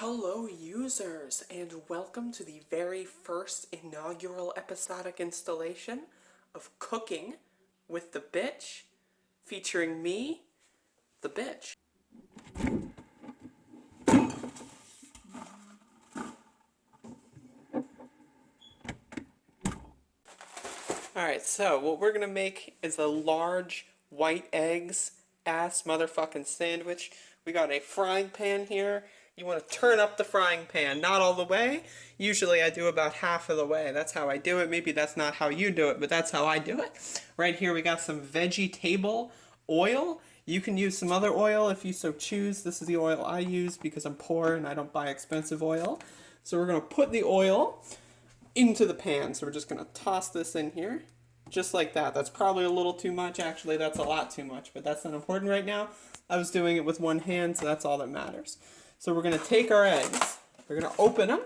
Hello users, and welcome to the very first inaugural episodic installation of Cooking with the Bitch, featuring me, the bitch. Alright, so what we're gonna make is a large white eggs ass motherfucking sandwich. We got a frying pan here. You want to turn up the frying pan, not all the way. Usually I do about half of the way. That's how I do it. Maybe that's not how you do it, but that's how I do it. Right here we got some vegetable oil. You can use some other oil if you so choose. This is the oil I use because I'm poor and I don't buy expensive oil. So we're going to put the oil into the pan. So we're just going to toss this in here. Just like that. That's probably a little too much. Actually, that's a lot too much, but that's not important right now. I was doing it with one hand, so that's all that matters. So we're going to take our eggs, we're going to open them,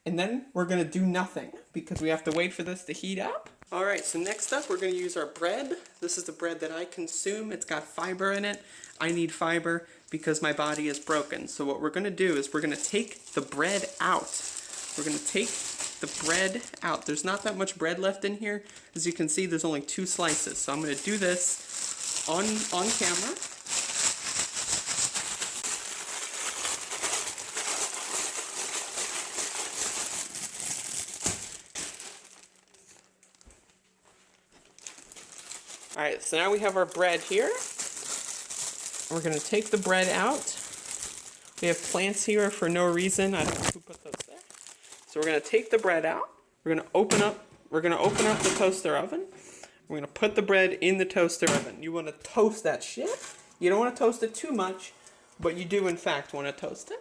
and then we're going to do nothing because we have to wait for this to heat up. Alright, so next up we're going to use our bread. This is the bread that I consume. It's got fiber in it. I need fiber because my body is broken. So what we're going to do is we're going to take the bread out. We're going to take the bread out. There's not that much bread left in here. As you can see, there's only 2 slices. So I'm going to do this on camera. Alright, so now we have our bread here. We're going to take the bread out. We have plants here for no reason. I don't know who put those there. So we're going to take the bread out. We're going to open up the toaster oven. We're going to put the bread in the toaster oven. You want to toast that shit. You don't want to toast it too much, but you do in fact want to toast it.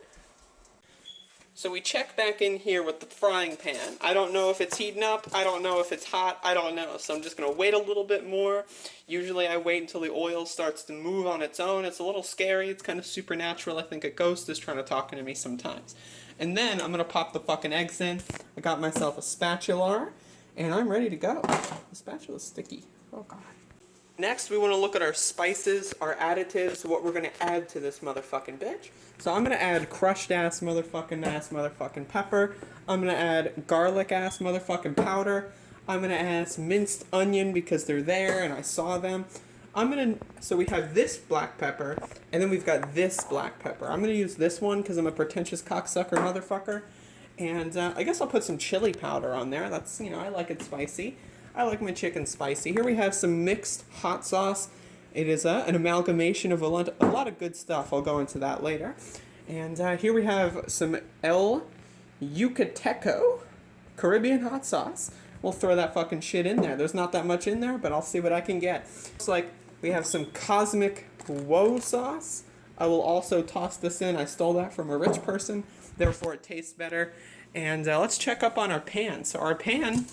So we check back in here with the frying pan. I don't know if it's heating up. I don't know if it's hot. I don't know. So I'm just going to wait a little bit more. Usually I wait until the oil starts to move on its own. It's a little scary. It's kind of supernatural. I think a ghost is trying to talk to me sometimes. And then I'm going to pop the fucking eggs in. I got myself a spatula, and I'm ready to go. The spatula's sticky. Oh, God. Next, we want to look at our spices, our additives, what we're going to add to this motherfucking bitch. So I'm going to add crushed ass motherfucking pepper. I'm going to add garlic ass motherfucking powder. I'm going to add minced onion because they're there and I saw them. So we have this black pepper, and then we've got this black pepper. I'm going to use this one because I'm a pretentious cocksucker motherfucker. And I guess I'll put some chili powder on there. That's, I like it spicy. I like my chicken spicy. Here we have some mixed hot sauce. It is an amalgamation of a lot of good stuff. I'll go into that later. And here we have some El Yucateco Caribbean hot sauce. We'll throw that fucking shit in there. There's not that much in there, but I'll see what I can get. Looks like we have some Cosmic Woe sauce. I will also toss this in. I stole that from a rich person, therefore it tastes better. And let's check up on our pan. So our pan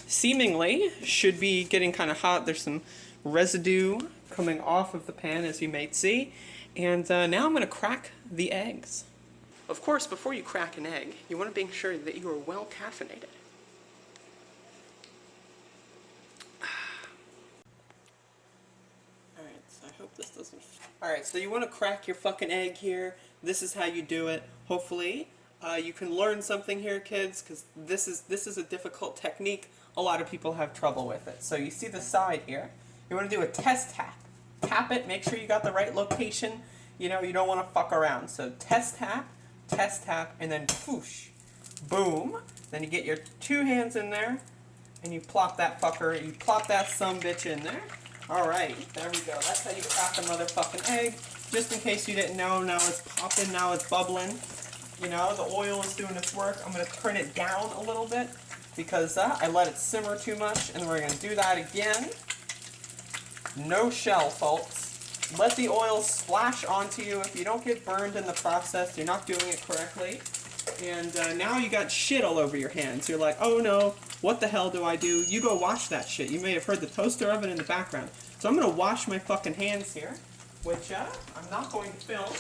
seemingly should be getting kind of hot. There's some residue coming off of the pan, as you may see. And now I'm going to crack the eggs. Of course, before you crack an egg, you want to make sure that you are well caffeinated. Alright, so I hope this doesn't... Alright, so you want to crack your fucking egg here. This is how you do it. Hopefully, you can learn something here, kids, because this is a difficult technique. A lot of people have trouble with it. So you see the side here. You want to do a test tap. Tap it, make sure you got the right location. You don't want to fuck around. So test tap, and then whoosh, boom. Then you get your 2 hands in there, and you plop that sumbitch in there. Alright, there we go. That's how you crack a motherfucking egg. Just in case you didn't know, now it's popping, now it's bubbling. The oil is doing its work. I'm going to turn it down a little bit because I let it simmer too much, and we're going to do that again. No shell, folks. Let the oil splash onto you. If you don't get burned in the process, you're not doing it correctly. And now you got shit all over your hands. You're like, oh no, what the hell do I do? You go wash that shit. You may have heard the toaster oven in the background. So I'm going to wash my fucking hands here, which I'm not going to film.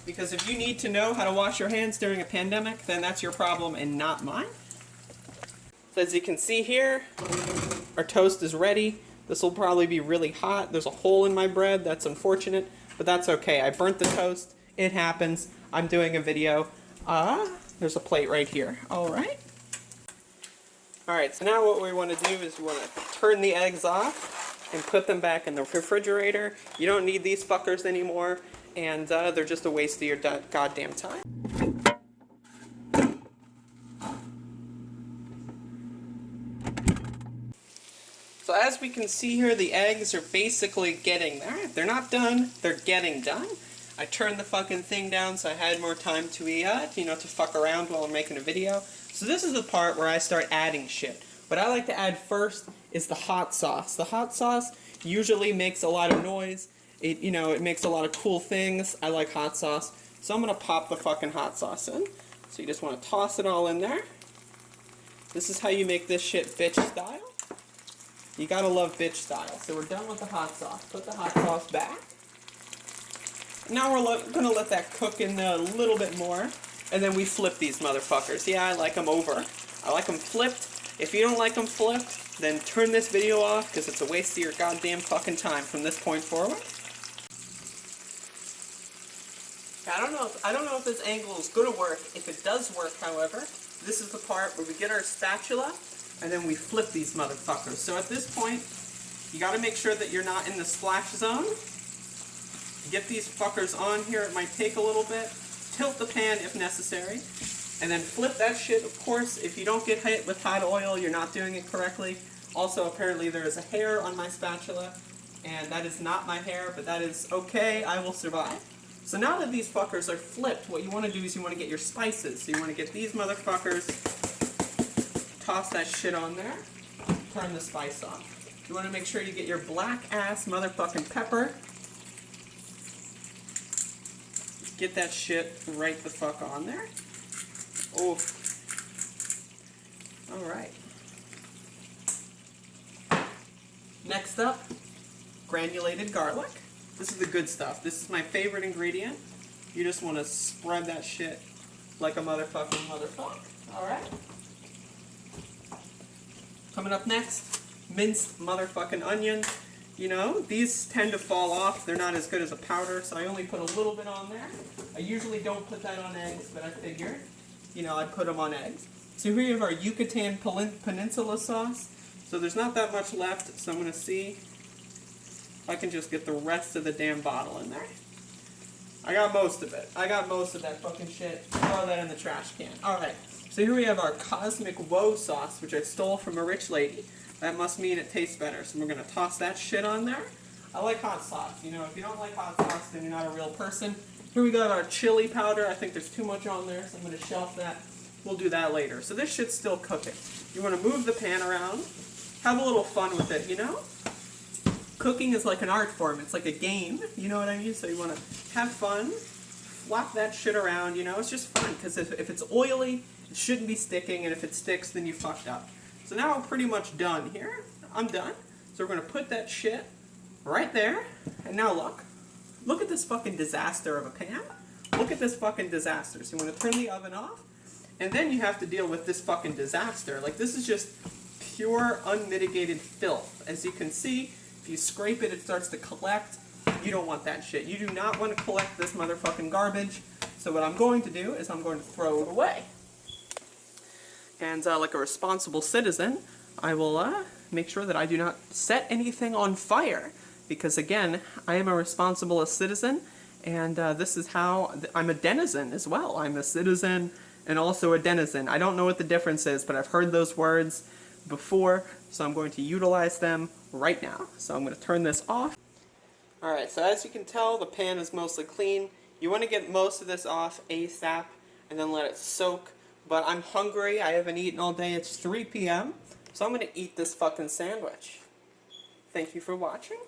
Because if you need to know how to wash your hands during a pandemic, then that's your problem and not mine. So as you can see here, our toast is ready. This will probably be really hot. There's a hole in my bread. That's unfortunate, but that's okay. I burnt the toast. It happens. I'm doing a video. There's a plate right here. All right. All right, so now what we want to do is we want to turn the eggs off and put them back in the refrigerator. You don't need these fuckers anymore, and they're just a waste of your goddamn time. So as we can see here, the eggs are basically getting there. They're not done, they're getting done. I turned the fucking thing down so I had more time to to fuck around while I'm making a video. So this is the part where I start adding shit. What I like to add first is the hot sauce. The hot sauce usually makes a lot of noise. It makes a lot of cool things. I like hot sauce. So I'm gonna pop the fucking hot sauce in. So you just wanna toss it all in there. This is how you make this shit bitch style. You gotta love bitch style. So we're done with the hot sauce. Put the hot sauce back. Now we're gonna let that cook in a little bit more. And then we flip these motherfuckers. Yeah, I like them over. I like them flipped. If you don't like them flipped, then turn this video off because it's a waste of your goddamn fucking time from this point forward. I don't know if this angle is gonna work. If it does work, however, this is the part where we get our spatula and then we flip these motherfuckers. So at this point, you gotta make sure that you're not in the splash zone. Get these fuckers on here. It might take a little bit. Tilt the pan if necessary. And then flip that shit. Of course, if you don't get hit with hot oil, you're not doing it correctly. Also, apparently there is a hair on my spatula. And that is not my hair, but that is okay. I will survive. So now that these fuckers are flipped, what you want to do is you want to get your spices. So you want to get these motherfuckers, toss that shit on there, turn the spice on. You want to make sure you get your black ass motherfucking pepper. Get that shit right the fuck on there. Oh. Alright. Next up, granulated garlic. This is the good stuff. This is my favorite ingredient. You just want to spread that shit like a motherfucking motherfucker. Alright. Coming up next, minced motherfucking onions. You know, these tend to fall off. They're not as good as a powder, so I only put a little bit on there. I usually don't put that on eggs, but I figured, I'd put them on eggs. So here we have our Yucatan Peninsula sauce. So there's not that much left, so I'm going to see if I can just get the rest of the damn bottle in there. I got most of it. I got most of that fucking shit. Throw that in the trash can. Alright, so here we have our Cosmic Woe sauce, which I stole from a rich lady. That must mean it tastes better, so we're going to toss that shit on there. I like hot sauce. If you don't like hot sauce, then you're not a real person. Here we got our chili powder. I think there's too much on there, so I'm going to shelf that. We'll do that later. So this shit's still cooking. You want to move the pan around. Have a little fun with it, Cooking is like an art form. It's like a game, you know what I mean? So you want to have fun, flop that shit around, It's just fun, because if it's oily, it shouldn't be sticking, and if it sticks, then you fucked up. So now I'm pretty much done here. I'm done. So we're going to put that shit right there. And now look at this fucking disaster of a pan. Look at this fucking disaster. So you want to turn the oven off. And then you have to deal with this fucking disaster. Like, this is just pure, unmitigated filth. As you can see, if you scrape it, it starts to collect. You don't want that shit. You do not want to collect this motherfucking garbage. So what I'm going to do is I'm going to throw it away. And like a responsible citizen, I will make sure that I do not set anything on fire. Because again, I am a responsible citizen, and this is how I'm a denizen as well. I'm a citizen and also a denizen. I don't know what the difference is, but I've heard those words before, so I'm going to utilize them right now. So I'm going to turn this off. Alright, so as you can tell, the pan is mostly clean. You want to get most of this off ASAP and then let it soak. But I'm hungry, I haven't eaten all day, it's 3 p.m. So I'm going to eat this fucking sandwich. Thank you for watching.